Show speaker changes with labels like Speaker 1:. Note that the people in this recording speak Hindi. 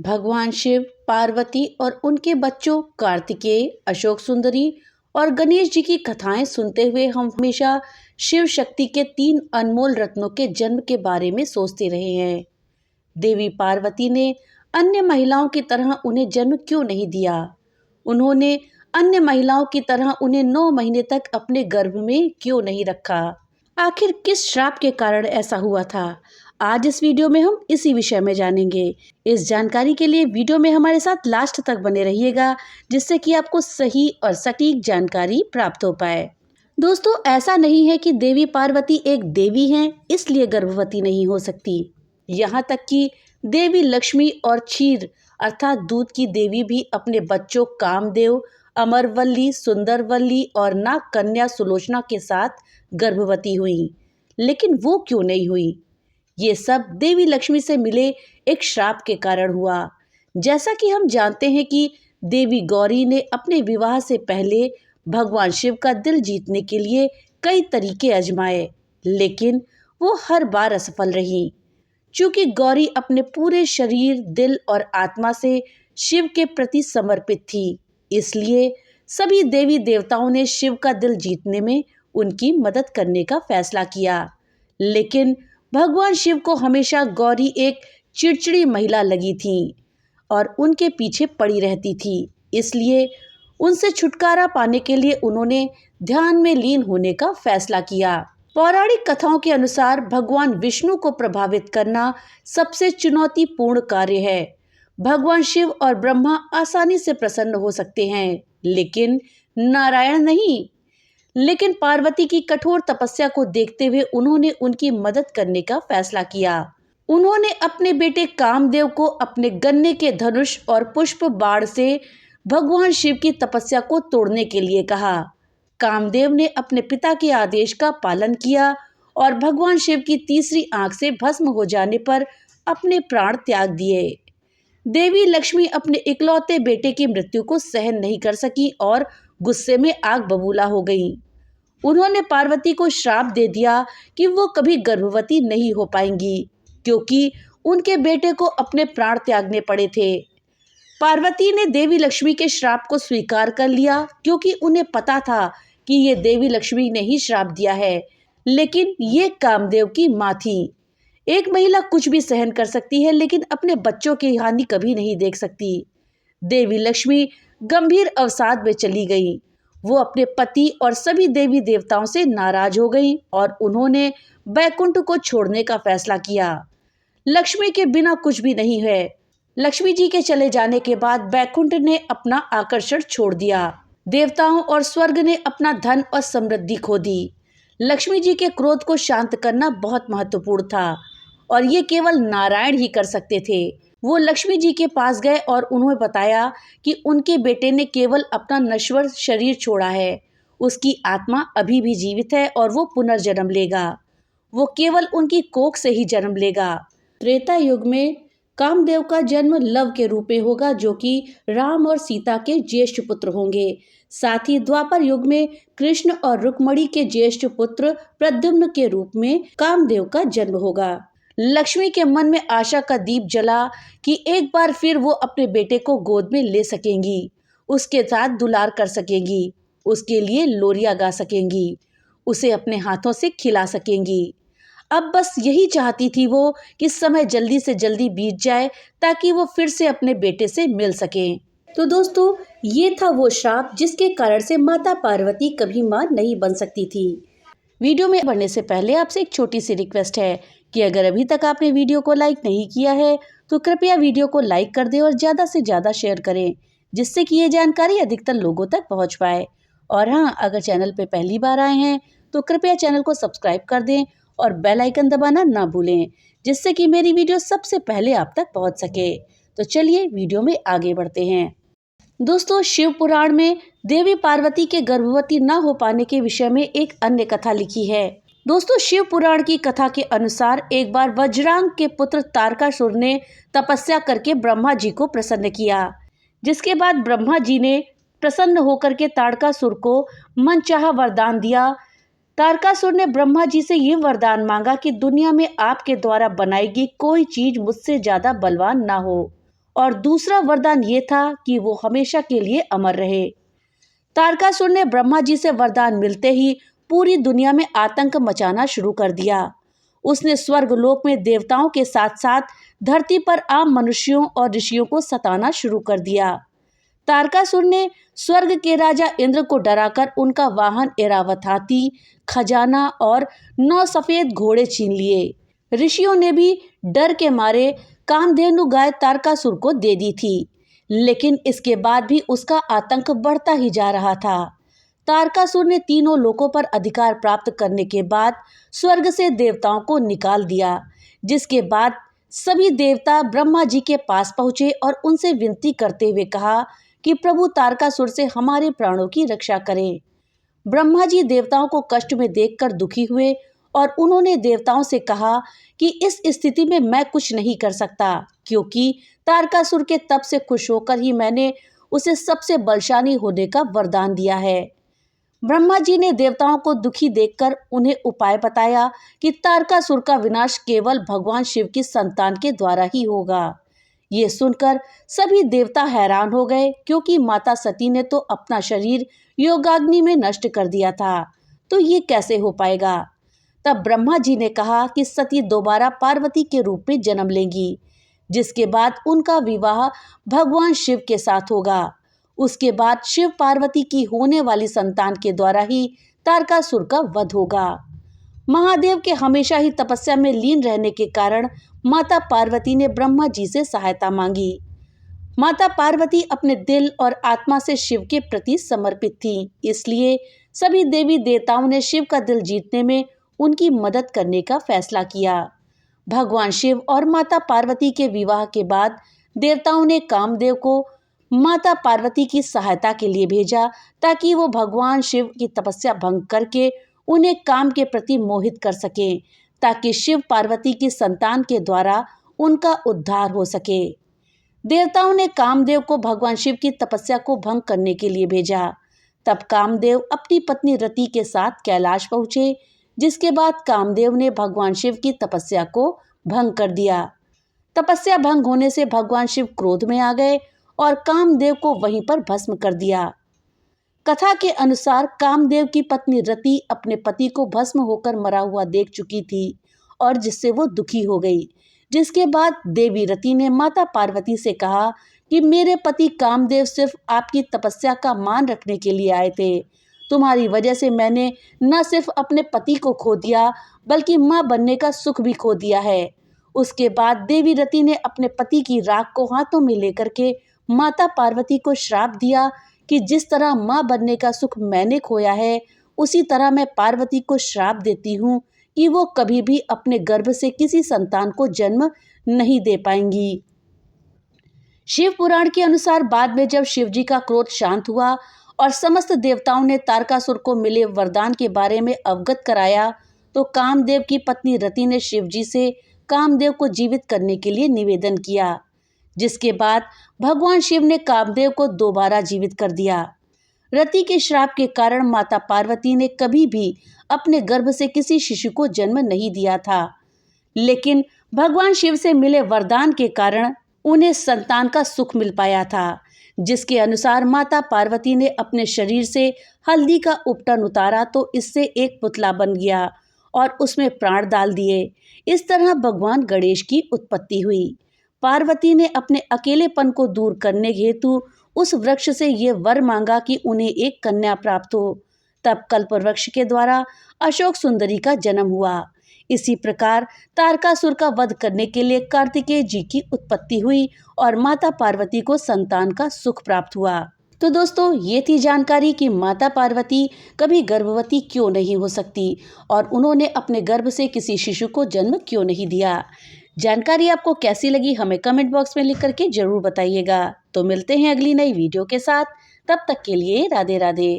Speaker 1: भगवान शिव, पार्वती और उनके बच्चों कार्तिकेय, अशोक सुंदरी और गणेश जी की कथाएं सुनते हुए हम हमेशा शिव शक्ति के 3 अनमोल रत्नों के जन्म के बारे में सोचते रहे हैं। देवी पार्वती ने अन्य महिलाओं की तरह उन्हें जन्म क्यों नहीं दिया? उन्होंने अन्य महिलाओं की तरह उन्हें 9 महीने तक अपने गर्भ में क्यों नहीं रखा? आखिर किस श्राप के कारण ऐसा हुआ था? आज इस वीडियो में हम इसी विषय में जानेंगे। इस जानकारी के लिए वीडियो में हमारे साथ लास्ट तक बने रहिएगा, जिससे कि आपको सही और सटीक जानकारी प्राप्त हो पाए। दोस्तों, ऐसा नहीं है कि देवी पार्वती एक देवी हैं इसलिए गर्भवती नहीं हो सकती। यहाँ तक कि देवी लक्ष्मी और क्षीर अर्थात दूध की देवी भी अपने बच्चों कामदेव, अमरवल्ली, सुंदरवल्ली और नाग कन्या सुलोचना के साथ गर्भवती हुई। लेकिन वो क्यों नहीं हुई? ये सब देवी लक्ष्मी से मिले एक श्राप के कारण हुआ। जैसा कि हम जानते हैं कि देवी गौरी ने अपने विवाह से पहले भगवान शिव का दिल जीतने के लिए कई तरीके आजमाए, लेकिन वो हर बार असफल रही। चूंकि गौरी अपने पूरे शरीर, दिल और आत्मा से शिव के प्रति समर्पित थी, इसलिए सभी देवी देवताओं ने शिव का दिल जीतने में उनकी मदद करने का फैसला किया। लेकिन भगवान शिव को हमेशा गौरी एक चिड़चिड़ी महिला लगी थी और उनके पीछे पड़ी रहती थी। इसलिए उनसे छुटकारा पाने के लिए उन्होंने ध्यान में लीन होने का फैसला किया। पौराणिक कथाओं के अनुसार भगवान विष्णु को प्रभावित करना सबसे चुनौतीपूर्ण कार्य है। भगवान शिव और ब्रह्मा आसानी से प्रसन्न हो सकते हैं, लेकिन नारायण नहीं। लेकिन पार्वती की कठोर तपस्या को देखते हुए उन्होंने उनकी मदद करने का फैसला किया। उन्होंने अपने बेटे कामदेव को अपने गन्ने के धनुष और पुष्प बाण से भगवान शिव की तपस्या को तोड़ने के लिए कहा। कामदेव ने अपने पिता के आदेश का पालन किया और भगवान शिव की तीसरी आंख से भस्म हो जाने पर अपने प्राण त्याग दिए। देवी लक्ष्मी अपने इकलौते बेटे की मृत्यु को सहन नहीं कर सकी और गुस्से में आग बबूला हो गईं। उन्होंने पार्वती को श्राप दे दिया कि वो कभी गर्भवती नहीं हो पाएंगी, क्योंकि उनके बेटे को अपने प्राण त्यागने पड़े थे। पार्वती ने देवी लक्ष्मी के श्राप को स्वीकार कर लिया, क्योंकि उन्हें पता था कि ये देवी लक्ष्मी ने ही श्राप दिया है, लेकिन ये कामदेव की माँ थी। एक महिला कुछ भी सहन कर सकती है, लेकिन अपने बच्चों की हानि कभी नहीं देख सकती। देवी लक्ष्मी गंभीर अवसाद में चली गई। वो अपने पति और सभी देवी देवताओं से नाराज हो गई और उन्होंने बैकुंठ को छोड़ने का फैसला किया। लक्ष्मी के बिना कुछ भी नहीं है। लक्ष्मी जी के चले जाने के बाद बैकुंठ ने अपना आकर्षण छोड़ दिया। देवताओं और स्वर्ग ने अपना धन और समृद्धि खो दी। लक्ष्मी जी के क्रोध को शांत करना बहुत महत्वपूर्ण था और ये केवल नारायण ही कर सकते थे। वो लक्ष्मी जी के पास गए और उन्हें बताया कि उनके बेटे ने केवल अपना नश्वर शरीर छोड़ा है, उसकी आत्मा अभी भी जीवित है और वो पुनर्जन्म लेगा। वो केवल उनकी कोख से ही जन्म लेगा। त्रेता युग में कामदेव का जन्म लव के रूप में होगा, जो कि राम और सीता के ज्येष्ठ पुत्र होंगे। साथ ही द्वापर युग में कृष्ण और रुक्मणी के ज्येष्ठ पुत्र प्रद्युम्न के रूप में कामदेव का जन्म होगा। लक्ष्मी के मन में आशा का दीप जला कि एक बार फिर वो अपने बेटे को गोद में ले सकेंगी, उसके साथ दुलार कर सकेंगी, उसके लिए लोरियां गा सकेंगी, उसे अपने हाथों से खिला सकेंगी। अब बस यही चाहती थी वो कि समय जल्दी से जल्दी बीत जाए ताकि वो फिर से अपने बेटे से मिल सकें। तो दोस्तों, ये था वो श्राप जिसके कारण से माता पार्वती कभी मां नहीं बन सकती थी। वीडियो में बढ़ने से पहले आपसे एक छोटी सी रिक्वेस्ट है कि अगर अभी तक आपने वीडियो को लाइक नहीं किया है तो कृपया वीडियो को लाइक कर दें और ज़्यादा से ज़्यादा शेयर करें, जिससे कि ये जानकारी अधिकतर लोगों तक पहुंच पाए। और हाँ, अगर चैनल पे पहली बार आए हैं तो कृपया चैनल को सब्सक्राइब कर दें और बेल आइकन दबाना ना भूलें, जिससे कि मेरी वीडियो सबसे पहले आप तक पहुँच सके। तो चलिए वीडियो में आगे बढ़ते हैं। दोस्तों, शिव पुराण में देवी पार्वती के गर्भवती न हो पाने के विषय में एक अन्य कथा लिखी है। दोस्तों, शिव पुराण की कथा के अनुसार एक बार वज्रांग के पुत्र तारकासुर ने तपस्या करके ब्रह्मा जी को प्रसन्न किया, जिसके बाद ब्रह्मा जी ने प्रसन्न होकर के तारकासुर को मनचाहा वरदान दिया। तारकासुर ने ब्रह्मा जी से ये वरदान मांगा कि दुनिया में आपके द्वारा बनाई गई कोई चीज मुझसे ज्यादा बलवान ना हो और दूसरा वरदान ये था कि वो हमेशा के लिए अमर रहे। तारकासुर ने ब्रह्मा जी से वरदान मिलते ही पूरी दुनिया में आतंक मचाना शुरू कर दिया। उसने स्वर्ग लोक में देवताओं के साथ साथ धरती पर आम मनुष्यों और ऋषियों को सताना शुरू कर दिया। तारकासुर ने स्वर्ग के राजा इंद्र को डराकर उनका वाहन ऐरावत हाथी, खजाना और 9 सफेद घोड़े छीन लिए। ऋषियों ने भी डर के मारे कामधेनु गाय तारकासुर को दे दी थी, लेकिन इसके बाद भी उसका आतंक बढ़ता ही जा रहा था। तारकासुर ने तीनों लोकों पर अधिकार प्राप्त करने के बाद स्वर्ग से देवताओं को निकाल दिया, जिसके बाद सभी देवता ब्रह्मा जी के पास पहुंचे और उनसे विनती करते हुए कहा कि प्रभु तारकासुर से हमारे प्राणों की रक्षा करें। ब्रह्मा जी देवताओं को कष्ट में देखकर दुखी हुए और उन्होंने देवताओं से कहा कि इस स्थिति में मैं कुछ नहीं कर सकता, क्योंकि तारकासुर के तप से खुश होकर ही मैंने उसे सबसे बलशाली होने का वरदान दिया है। ब्रह्मा जी ने देवताओं को दुखी देखकर उन्हें उपाय बताया कि तारकासुर का विनाश केवल भगवान शिव की संतान के द्वारा ही होगा। ये सुनकर सभी देवता हैरान हो गए, क्योंकि माता सती ने तो अपना शरीर योगाग्नि में नष्ट कर दिया था, तो ये कैसे हो पाएगा। तब ब्रह्मा जी ने कहा कि सती दोबारा पार्वती के रूप में जन्म लेंगी, जिसके बाद उनका विवाह भगवान शिव के साथ होगा। उसके बाद शिव पार्वती की होने वाली संतान के द्वारा ही तारकासुर का वध होगा। महादेव के हमेशा ही तपस्या में लीन रहने के कारण माता पार्वती ने ब्रह्मा जी से सहायता मांगी। माता पार्वती अपने दिल और आत्मा से शिव के प्रति समर्पित थीं, इसलिए सभी देवी देवताओं ने शिव का दिल जीतने में उनकी मदद करने का फैसला किया। भगवान शिव और माता पार्वती के विवाह के बाद देवताओं ने कामदेव को माता पार्वती की सहायता के लिए भेजा, ताकि वो भगवान शिव की तपस्या भंग करके उन्हें काम के प्रति मोहित कर सकें, ताकि शिव पार्वती की संतान के द्वारा उनका उद्धार हो सके। देवताओं ने कामदेव को भगवान शिव की तपस्या को भंग करने के लिए भेजा। तब कामदेव अपनी पत्नी रति के साथ कैलाश पहुंचे, जिसके बाद कामदेव ने भगवान शिव की तपस्या को भंग कर दिया। तपस्या भंग होने से भगवान शिव क्रोध में आ गए और कामदेव को वहीं पर भस्म कर दिया। कथा के अनुसार कामदेव की पत्नी रति अपने पति को भस्म होकर मरा हुआ देख चुकी थी और जिससे वो दुखी हो गई। जिसके बाद देवी रति ने माता पार्वती से कहा कि मेरे पति कामदेव सिर्फ आपकी तपस्या का मान रखने के लिए आए थे। तुम्हारी वजह से मैंने न सिर्फ अपने पति को खो दिया, बल्कि माँ बनने का सुख भी खो दिया है। उसके बाद देवी रति ने अपने पति की राख को हाथों में लेकर के माता पार्वती को श्राप दिया कि जिस तरह माँ बनने का सुख मैंने खोया है, उसी तरह मैं पार्वती को श्राप देती हूँ कि वो कभी भी अपने गर्भ से किसी संतान को जन्म नहीं दे पाएंगी। शिव पुराण के अनुसार बाद में जब शिव जी का क्रोध शांत हुआ और समस्त देवताओं ने तारकासुर को मिले वरदान के बारे में अवगत कराया, तो कामदेव की पत्नी रति ने शिव जी से कामदेव को जीवित करने के लिए निवेदन किया, जिसके बाद भगवान शिव ने कामदेव को दोबारा जीवित कर दिया। रति के श्राप के कारण माता पार्वती ने कभी भी अपने गर्भ से किसी शिशु को जन्म नहीं दिया था, लेकिन भगवान शिव से मिले वरदान के कारण उन्हें संतान का सुख मिल पाया था, जिसके अनुसार माता पार्वती ने अपने शरीर से हल्दी का उपटन उतारा तो इससे एक पुतला बन गया और उसमें प्राण डाल दिए। इस तरह भगवान गणेश की उत्पत्ति हुई। पार्वती ने अपने अकेलेपन को दूर करने हेतु उस वृक्ष से ये वर मांगा कि उन्हें एक कन्या प्राप्त हो। तब कल्प वृक्ष के द्वारा अशोक सुंदरी का जन्म हुआ। इसी प्रकार तारकासुर का वध करने के लिए कार्तिकेय जी की उत्पत्ति हुई और माता पार्वती को संतान का सुख प्राप्त हुआ। तो दोस्तों, ये थी जानकारी कि माता पार्वती कभी गर्भवती क्यों नहीं हो सकती और उन्होंने अपने गर्भ से किसी शिशु को जन्म क्यों नहीं दिया। जानकारी आपको कैसी लगी हमें कमेंट बॉक्स में लिख करके जरूर बताइएगा। तो मिलते हैं अगली नई वीडियो के साथ, तब तक के लिए राधे राधे।